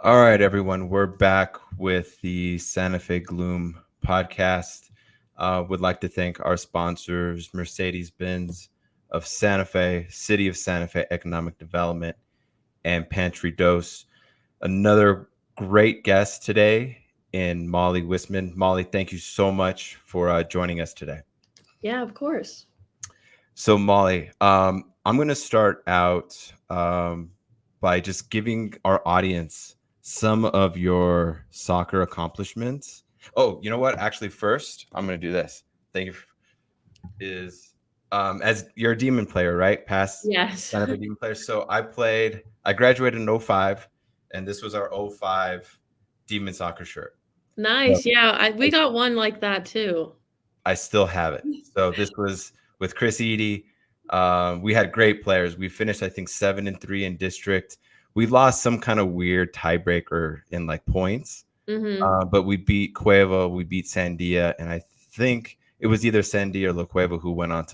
All right, everyone. We're back with the Santa Fe Gloom podcast. Would like to thank our sponsors, Mercedes-Benz of Santa Fe, City of Santa Fe Economic Development, and Pantry Dose. Another great guest today in Molly WIssman. Molly, thank you so much for joining us today. Yeah, of course. So, Molly, I'm going to start out by just giving our audience some of your soccer accomplishments. Oh, you know what? Actually, first, I'm going to do this. Thank you. Is as you're a demon player, right? Past Yes. kind of a demon player. So I graduated in '05, and this was our '05 demon soccer shirt. So Nice. Yeah, we got one like that too. I still have it. So this was with Chris Eady. We had great players. We finished, I think, 7-3 in district. We lost some kind of weird tiebreaker in like points, Mm-hmm. but we beat Cueva, we beat Sandia, and I think it was either Sandia or La Cueva who went on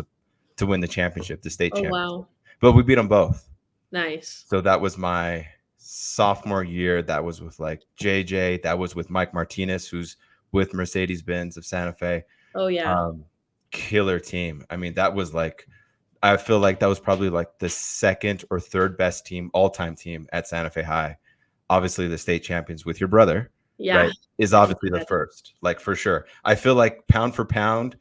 to win the championship, the state Oh, championship. wow. But we beat them both. Nice. So that was my sophomore year. That was with like JJ. That was with Mike Martinez, who's with Mercedes Benz of Santa Fe. Oh, yeah. um Killer team. I mean, that was like, I feel like that was probably like the second or third best team, all-time team at Santa Fe High. Obviously the state champions with your brother, Yeah. right, is With my obviously the dad. first, like, for sure. I feel like pound for pound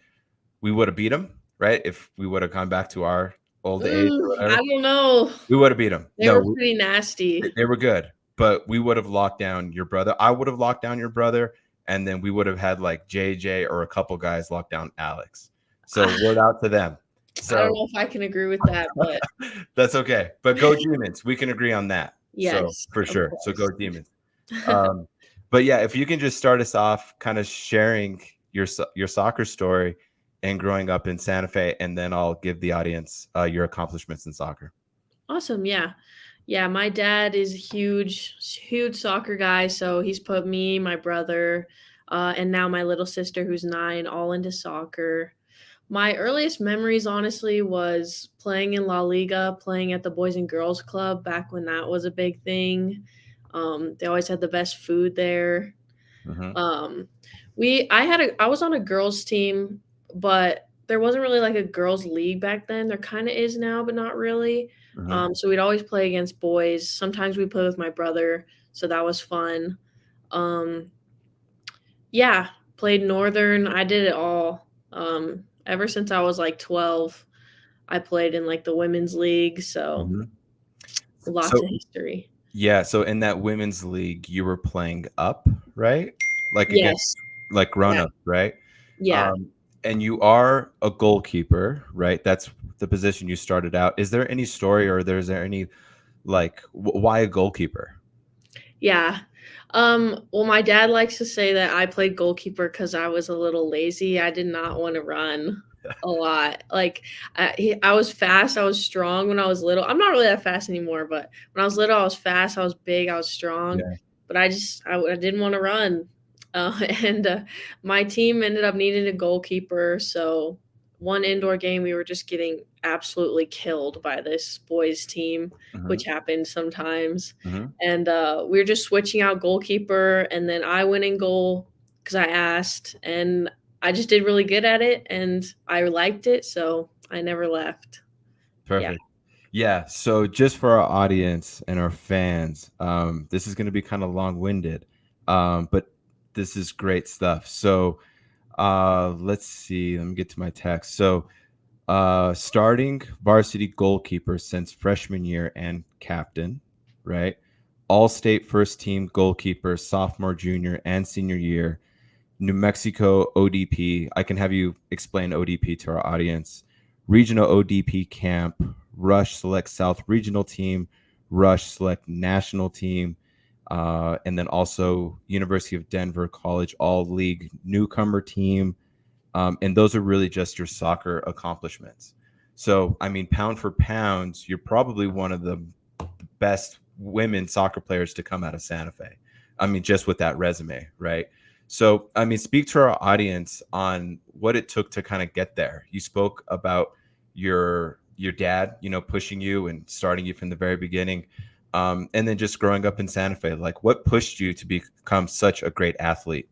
we would have beat them, right, if we would have gone back to our old age or I whatever. don't know. We would have beat them. They were No, pretty nasty. they were good, but we would have locked down your brother. I would have locked down your brother, and then we would have had like JJ or a couple guys lock down Alex. So I word out to them. don't So know if I can agree with that, but that's okay. But go Demons. We can agree on that. So yes, for of sure. So go course. Demons. Um, but yeah, if you can just start us off, kind of sharing your soccer story and growing up in Santa Fe, and then I'll give the audience your accomplishments in soccer. Awesome. Yeah. Yeah, my dad is a huge soccer guy, so he's put me, my brother, and now my little sister who's 9 all into soccer. My earliest memories, honestly, was playing in La Liga, playing at the Boys and Girls Club back when that was a big thing. They always had the best food there. Hmm. Um, I was on a girls team, but there wasn't really like a girls league back then. There kind of is now, but not really. Hmm. So we'd always play against boys. Sometimes we play with my brother, so that was fun. Um, yeah, played Northern. I did it all. Ever since I was like 12, I played in like the women's league, so Hmm. lots So of history. yeah, so in that women's league, you were playing up, right? Like against Yes. like Yeah. grown-ups, right? Yeah. Um, and you are a goalkeeper, right? That's the position you started out. Is there any story, or is there any like why a goalkeeper? Yeah. Well, my dad likes to say that I played goalkeeper because I was a little lazy. I did not want to run a lot. Like, I was fast. I was strong when I was little. I'm not really that fast anymore, but when I was little, I was fast. I was big. I was strong. Yeah. But I didn't want to run. And my team ended up needing a goalkeeper. So one indoor game, we were just getting absolutely killed by this boys team, Hmm. which happens sometimes, Hmm. and we were just switching out goalkeeper, and then I went in goal because I asked, and I just did really good at it, and I liked it, so I never left. Yeah. Perfect. Yeah. So just for our audience and our fans, this is going to be kind of long-winded, but this is great stuff. So let's see. Let me get to my text. So starting varsity goalkeeper since freshman year and captain, right? All state first team goalkeeper sophomore, junior, and senior year. New Mexico ODP. I can have you explain ODP to our audience. Regional ODP camp, Rush Select South Regional Team, Rush Select National Team, and then also University of Denver College All League Newcomer Team. And those are really just your soccer accomplishments. So, I mean, pound for pound, you're probably one of the best women soccer players to come out of Santa Fe. I mean, just with that resume, right? So, I mean, speak to our audience on what it took to kind of get there. You spoke about your dad, pushing you and starting you from the very beginning. And then just growing up in Santa Fe, like what pushed you to become such a great athlete?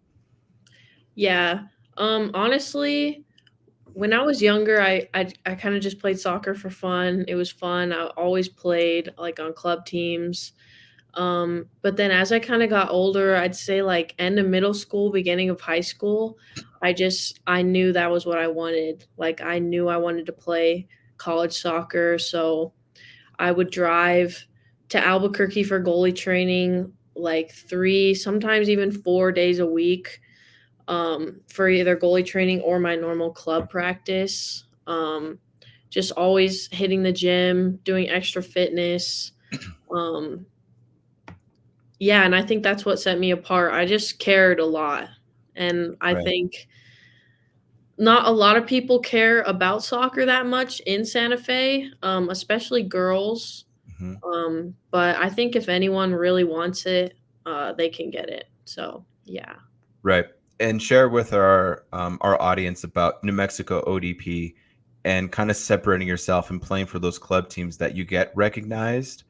Yeah. Honestly, when I was younger, I kind of just played soccer for fun. It was fun. I always played like on club teams. But then as I kind of got older, I'd say like end of middle school, beginning of high school, I knew that was what I wanted. Like I knew I wanted to play college soccer, so I would drive to Albuquerque for goalie training like 3, sometimes even 4 days a week, for either goalie training or my normal club practice. Just always hitting the gym, doing extra fitness. Um, yeah, and I think that's what set me apart. I just cared a lot. And I Right. think not a lot of people care about soccer that much in Santa Fe, especially girls. Mhm. But I think if anyone really wants it, they can get it. So, yeah. Right. And share with our audience about New Mexico ODP and kind of separating yourself and playing for those club teams that you get recognized,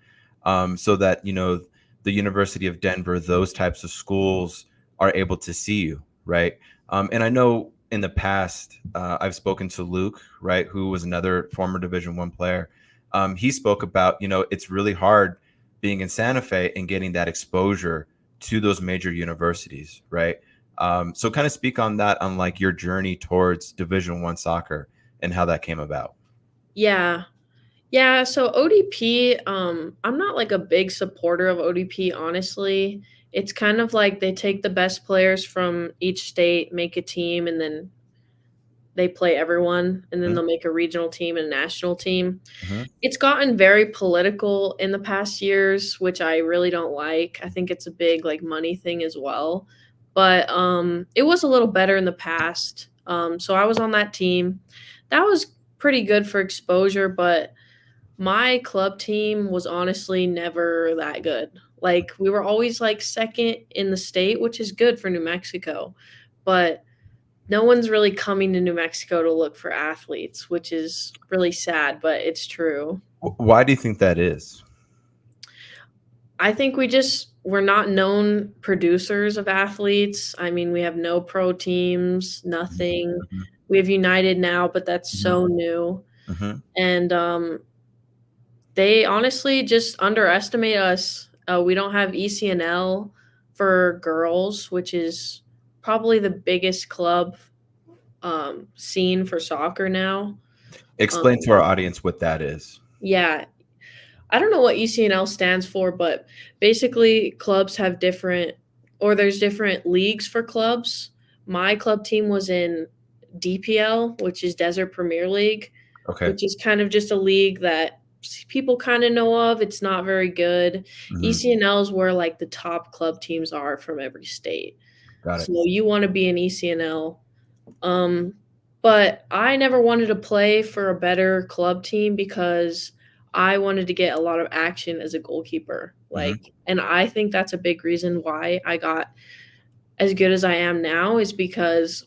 so that the University of Denver, those types of schools are able to see you, right? And I know in the past I've spoken to Luke, right, who was another former Division I player. He spoke about it's really hard being in Santa Fe and getting that exposure to those major universities, right? So kind of speak on that, on like your journey towards Division I soccer and how that came about. Yeah. Yeah, so ODP, I'm not like a big supporter of ODP, honestly. It's kind of like they take the best players from each state, make a team, and then they play everyone, and then Mhm, they'll make a regional team and a national team. mhm. It's gotten very political in the past years, which I really don't like. I think it's a big like money thing as well. But it was a little better in the past. So I was on that team. That was pretty good for exposure, but my club team was honestly never that good. Like we were always like second in the state, which is good for New Mexico. But no one's really coming to New Mexico to look for athletes, which is really sad, but it's true. Why do you think that is? I think we're not known producers of athletes. I mean, we have no pro teams, Mhm, nothing. mhm, We have United now, but that's mhm, so new. mhm. And they honestly just underestimate us. We don't have ECNL for girls, which is probably the biggest club scene for soccer now. Explain Um, to our audience what that is. yeah, I don't know what ECNL stands for, but basically clubs have different, or there's different leagues for clubs. My club team was in DPL, which is Desert Premier League, Okay. which is kind of just a league that people kind of know of. It's not very good. Mhm. ECNL is where like the top club teams are from every state. Got So it. you want to be in ECNL. Um, but I never wanted to play for a better club team because I wanted to get a lot of action as a goalkeeper. Mhm, And I think that's a big reason why I got as good as I am now is because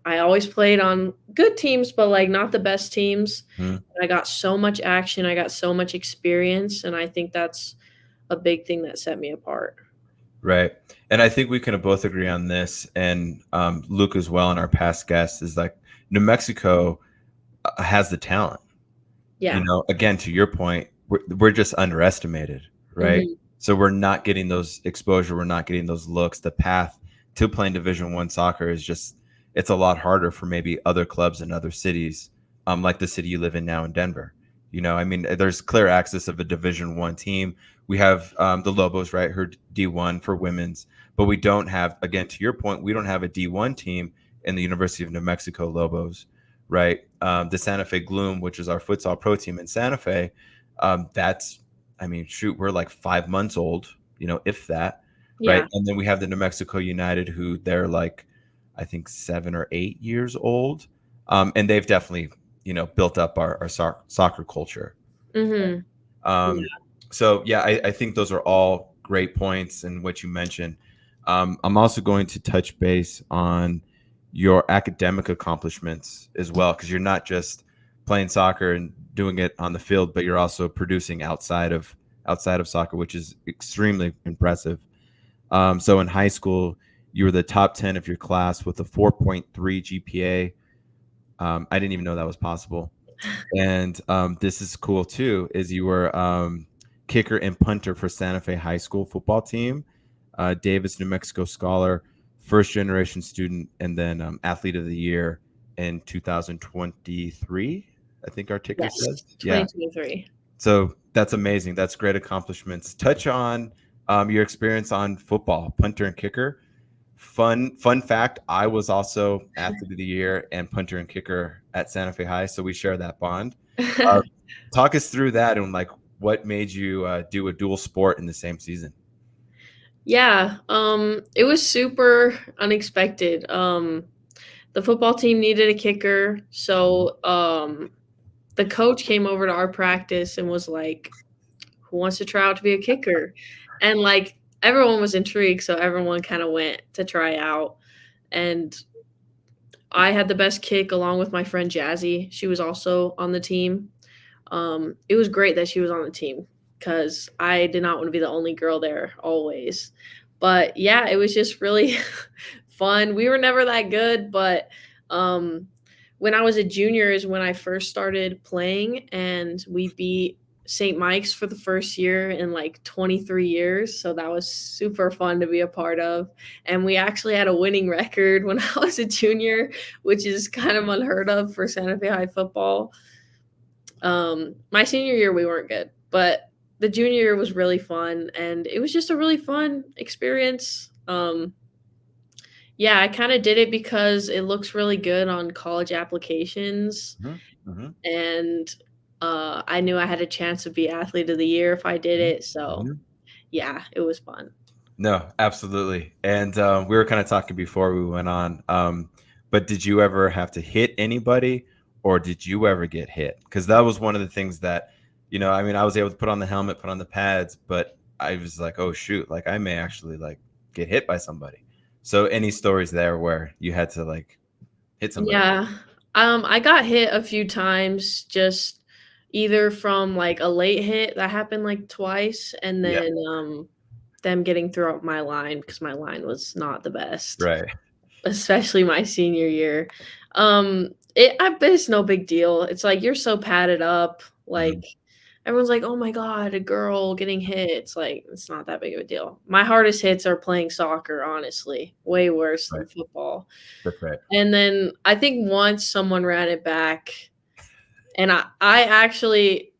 I always played on good teams, but like not the best teams. mhm. I got so much action, I got so much experience, and I think that's a big thing that set me apart. Right. And I think we can both agree on this, and Luke as well, and our past guest, is like New Mexico has the talent. Yeah. Again, to your point, we're just underestimated, right? Mhm. So we're not getting those exposure, we're not getting those looks. The path to playing Division I soccer is just it's a lot harder for maybe other clubs in other cities, like the city you live in now in Denver. I mean, there's clear access of a Division I team. We have the Lobos, right, who are D1 for women's, but we don't have, again, to your point, we don't have a D1 team in the University of New Mexico Lobos, right? The Santa Fe Gloom, which is our futsal pro team in Santa Fe, that's, I mean, shoot, we're like 5 months old, if that, right? Yeah. And then we have the New Mexico United, who they're like, I think 7 or 8 years old, and they've definitely, built up our soccer culture. Mhm. Um, Yeah. so yeah, I think those are all great points and what you mentioned. I'm also going to touch base on your academic accomplishments as well, because you're not just playing soccer and doing it on the field, but you're also producing outside of outside of soccer, which is extremely impressive. So in high school, you were the top 10 of your class with a 4.3 GPA. I didn't even know that was possible. And this is cool too, is you were kicker and punter for Santa Fe High School football team, Davis, New Mexico scholar, first generation student, and then athlete of the year in 2023. I think our ticker Yes, says. Yeah. 2023. So that's amazing. That's great accomplishments. Touch on your experience on football, punter and kicker. Fun fact: I was also athlete of the year and punter and kicker at Santa Fe High, so we share that bond. Uh, Talk us through that and like what made you do a dual sport in the same season. Yeah, it was super unexpected. The football team needed a kicker, Mhm. so the coach came over to our practice and was like, "Who wants to try out to be a kicker?" And like everyone was intrigued, so everyone kind of went to try out. And I had the best kick along with my friend Jazzy. She was also on the team. It was great that she was on the team because I did not want to be the only girl there always. But yeah, it was just really fun. We were never that good, but um, when I was a junior is when I first started playing, and we beat St. Mike's for the first year in like 23 years. So that was super fun to be a part of. And we actually had a winning record when I was a junior, which is kind of unheard of for Santa Fe High football. My senior year we weren't good, but the junior year was really fun, and it was just a really fun experience. Yeah, I kind of did it because it looks really good on college applications, Mhm, mhm, and I knew I had a chance to be athlete of the year if I did mhm, it. So mhm. yeah, it was fun. No, absolutely. And we were kind of talking before we went on. But did you ever have to hit anybody, or did you ever get hit? Because that was one of the things that, I mean, I was able to put on the helmet, put on the pads, but I was like, oh shoot, like I may actually like get hit by somebody. So any stories there where you had to like hit somebody? Yeah. I got hit a few times, just either from like a late hit that happened like twice, and Yeah. then them getting through my line because my line was not the best, Right. especially my senior year. I bet it's no big deal. It's like you're so padded up, Mhm. like everyone's like, "Oh my god, a girl getting hit." It's like it's not that big of a deal. My hardest hits are playing soccer, honestly, way worse Right. than football. That's right. And then I think once someone ran it back, and I actually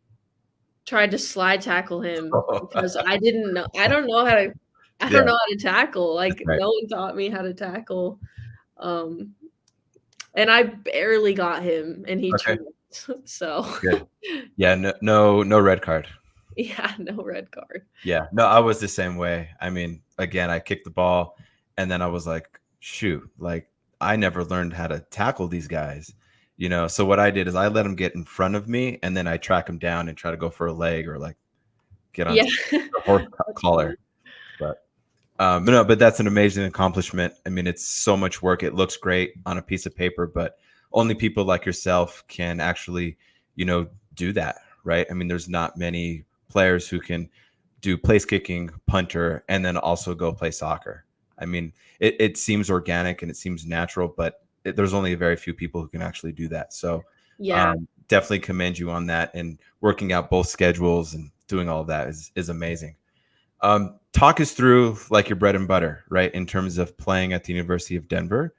tried to slide tackle him because I don't know how to Yeah. tackle, That's like, right. no one taught me how to tackle, um, and I barely got him, and he Okay. tripped, so Good. Yeah. No. No. No red card. yeah, no red card. Yeah, no, I was the same way. I mean, again, I kicked the ball and then I was like, shoot, like I never learned how to tackle these guys, So what I did is I let them get in front of me and then I track them down and try to go for a leg or like get on Yeah. the horse That's collar. funny. But no, but that's an amazing accomplishment. I mean, it's so much work. It looks great on a piece of paper, but only people like yourself can actually, you know, do that, right? I mean, there's not many players who can do place kicking, punter, and then also go play soccer. I mean, it seems organic and it seems natural, but there's only a very few people who can actually do that. So Yeah. definitely commend you on that, and working out both schedules and doing all of that is amazing. Talk us through like your bread and butter, right? In terms of playing at the University of Denver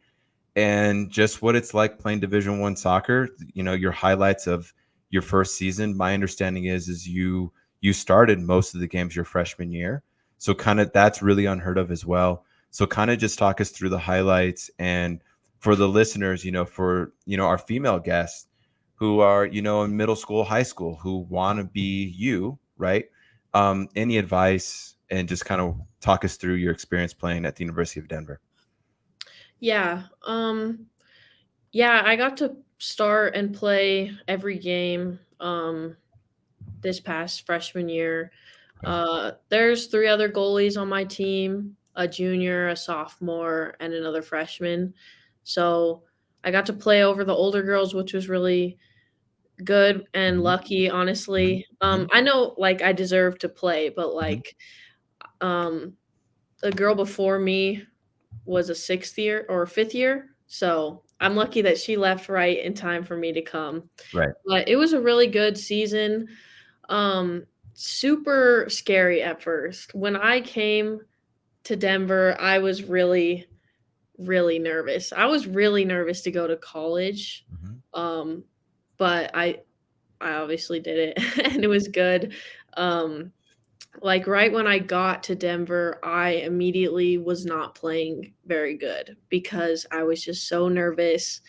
and just what it's like playing Division 1 soccer. Your highlights of your first season. My understanding is you started most of the games your freshman year, so kind of that's really unheard of as well. So kind of just talk us through the highlights, and for the listeners, for our female guests who are in middle school, high school, who want to be you, right? Any advice, and just kind of talk us through your experience playing at the University of Denver. Yeah, yeah, I got to start and play every game, this past freshman year. Okay. There's 3 other goalies on my team, a junior, a sophomore, and another freshman. So, I got to play over the older girls, which was really good and Mhm, lucky, mhm, honestly. mhm, I know, like, I deserve to play, but, mhm. like, um, the girl before me was a 6th year or 5th year, so I'm lucky that she left right in time for me to come. Right. But it was a really good season, um, super scary at first. When I came to Denver, I was really, really nervous. I was really nervous to go to college, Mhm, um, but I obviously did it, and it was good. Um, like, right when I got to Denver, I immediately was not playing very good because I was just so nervous.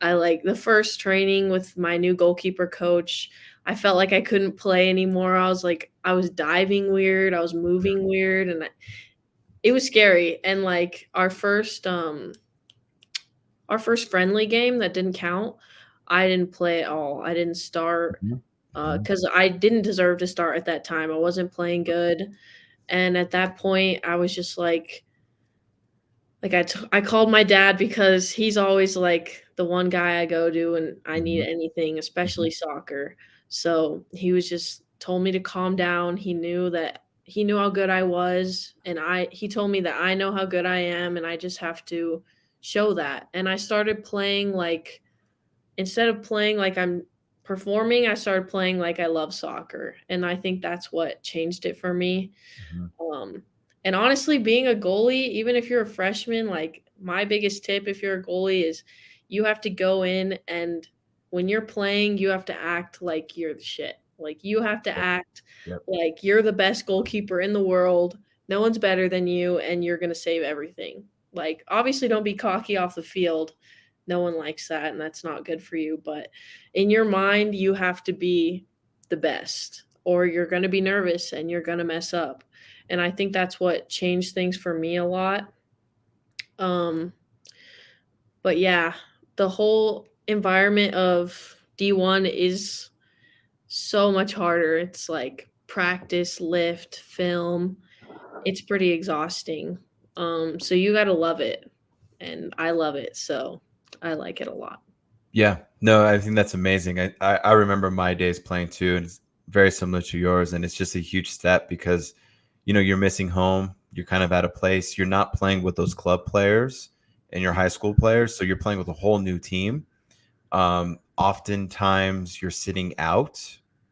I like the first training with my new goalkeeper coach, I felt like I couldn't play anymore. I was diving weird, I was moving weird, and it was scary. And like our first friendly game that didn't count, I didn't play at all. I didn't start mhm, mhm. because I didn't deserve to start at that time. I wasn't playing good. And at that point, I was just I called my dad because he's always, like, the one guy I go to when I need Mhm, anything, mhm, especially soccer. So, he was just told me to calm down. He knew how good I was, and he told me that I know how good I am, and I just have to show that. And I started playing, like instead of playing like I'm performing, I started playing like I love soccer, and I think that's what changed it for me. mhm. Um, and honestly, being a goalie, even if you're a freshman, like my biggest tip if you're a goalie is you have to go in and when you're playing, you have to act like you're the shit. Like you have to Yep, act yep. like you're the best goalkeeper in the world. No one's better than you, and you're going to save everything. Like, obviously, don't be cocky off the field. No one likes that, and that's not good for you. But in your mind, you have to be the best, or you're going to be nervous and you're going to mess up. And I think that's what changed things for me a lot. Um, but yeah, the whole environment of D1 is so much harder. It's like practice, lift, film. It's pretty exhausting. So you got to love it. And I love it. So I like it a lot. Yeah. No, I think that's amazing. I remember my days playing too, and it's very similar to yours. And it's just a huge step because, you're missing home. You're kind of at a place. You're not playing with those club players and your high school players. So you're playing with a whole new team. Oftentimes you're sitting out,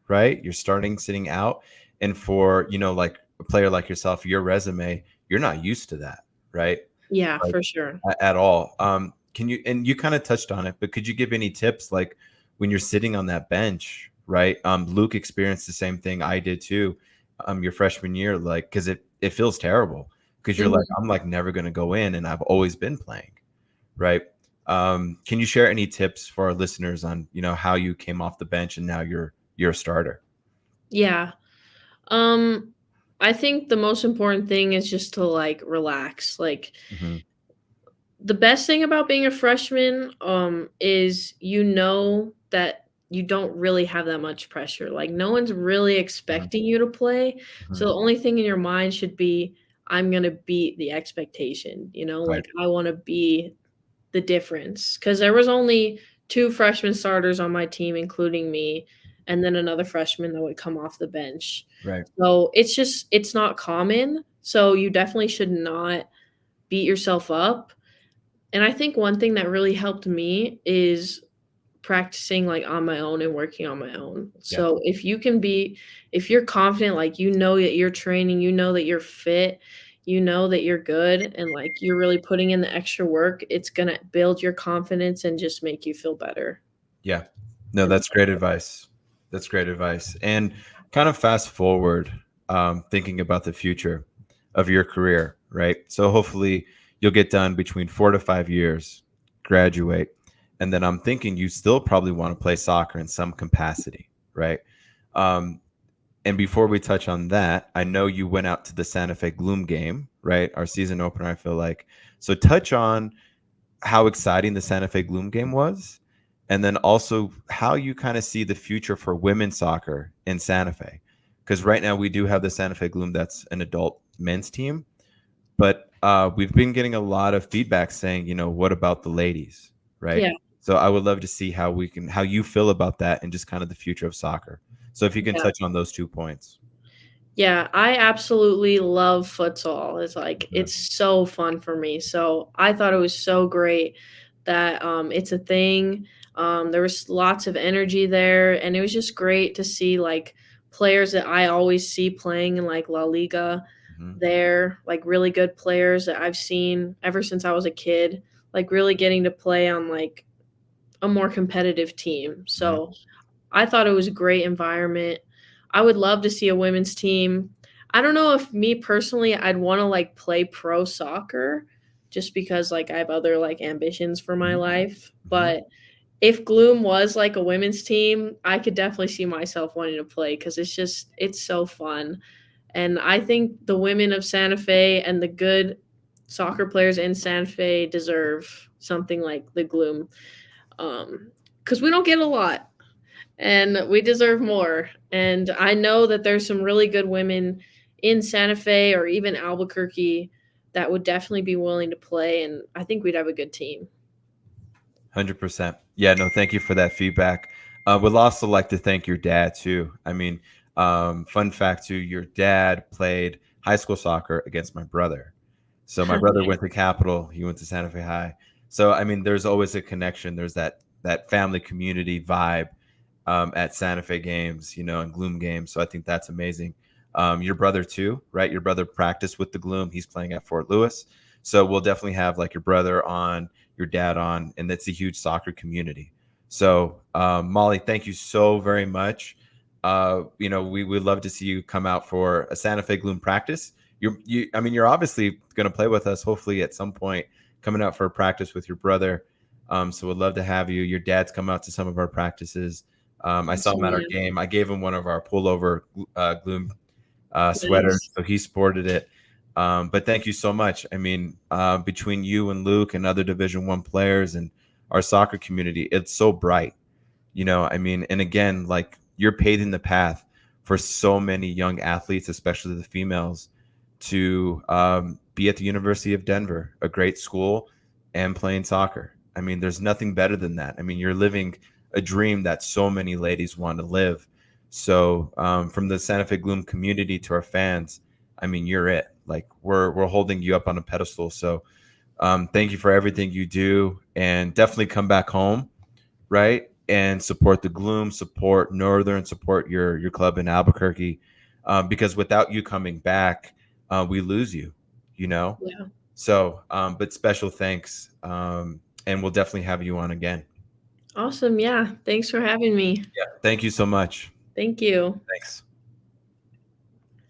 right? You're starting sitting out. And for, like a player like yourself, your resume, you're not used to that, right? Yeah, Like for sure. at all. Can you, and you kind of touched on it, but could you give any tips like when you're sitting on that bench, right? Luke experienced the same thing I did too, your freshman year, like, cause it feels terrible because you're like, Mhm. I'm like never going to go in and I've always been playing, right? Can you share any tips for our listeners on, how you came off the bench and now you're a starter? Yeah. Um, I think the most important thing is just to like relax. Like Hmm. the best thing about being a freshman is you know that you don't really have that much pressure. Like no one's really Hmm. expecting you to play. So Hmm. the only thing in your mind should be I'm going to beat the expectation, Right. like I want to be the difference cuz there was only two freshman starters on my team including me and then another freshman that would come off the bench. Right. So it's not common. So you definitely should not beat yourself up. And I think one thing that really helped me is practicing like on my own and working on my own. Yeah. So if you're confident, like you know that you're training, you know that you're fit, you know that you're good and like you're really putting in the extra work, it's going to build your confidence and just make you feel better. Yeah. No, And that's great advice. That's great advice. And kind of fast forward, thinking about the future of your career, right? So hopefully you'll get done between 4 to 5 years, graduate, and then I'm thinking you still probably want to play soccer in some capacity, right? Um, and before we touch on that, I know you went out to the Santa Fe Gloom game, right? Our season opener, I feel like. So touch on how exciting the Santa Fe Gloom game was, and then also how you kind of see the future for women's soccer in Santa Fe. Because right now we do have the Santa Fe Gloom that's an adult men's team, but we've been getting a lot of feedback saying, what about the ladies, right? yeah. So I would love to see how you feel about that and just kind of the future of soccer. So if you can Yeah. touch on those 2 points. Yeah, I absolutely love futsal. It's like Mhm. it's so fun for me. So I thought it was so great that it's a thing. There was lots of energy there, and it was just great to see like players that I always see playing in like La Liga Mhm. there, like really good players that I've seen ever since I was a kid, like really getting to play on like a more competitive team. Mhm. So I thought it was a great environment. I would love to see a women's team. I don't know if me personally I'd want to like play pro soccer just because like I have other like ambitions for my Mhm. life, Mhm. but if Gloom was like a women's team, I could definitely see myself wanting to play cuz it's so fun. And I think the women of Santa Fe and the good soccer players in Santa Fe deserve something like the Gloom cuz we don't get a lot and we deserve more. And I know that there's some really good women in Santa Fe or even Albuquerque that would definitely be willing to play, and I think we'd have a good team. 100%. Yeah, no, thank you for that feedback. Would also like to thank your dad too. I mean, fun fact too, your dad played high school soccer against my brother. So my brother Nice. went to Capital, he went to Santa Fe High. So I mean, there's always a connection. There's that family community vibe at Santa Fe games, and Gloom games. So I think that's amazing. Your brother too, right? Your brother practiced with the Gloom. He's playing at Fort Lewis. So we'll definitely have like your brother on, your dad on, and that's a huge soccer community. So Molly, thank you so very much. We would love to see you come out for a Santa Fe Gloom practice. I mean, you're obviously going to play with us, hopefully at some point, coming out for a practice with your brother. So we'd love to have you. Your dad's come out to some of our practices. I saw him Awesome, at our yeah. game. I gave him one of our pullover Gloom sweaters, Nice. so he sported it. But thank you so much. I mean, between you and Luke and other Division 1 players and our soccer community, it's so bright. I mean, and again, like you're paving the path for so many young athletes, especially the females, to be at the University of Denver, a great school, and playing soccer. I mean, there's nothing better than that. I mean, you're living a dream that so many ladies want to live. So, from the Santa Fe Gloom community to our fans, I mean, you're it. Like we're holding you up on a pedestal. So, thank you for everything you do, and definitely come back home, right? And support the Gloom, support Northern, support your club in Albuquerque, because without you coming back, we lose you. You know. Yeah. So, but special thanks, and we'll definitely have you on again. Awesome, yeah. Thanks for having me. Yeah. Thank you so much. Thank you. Thanks.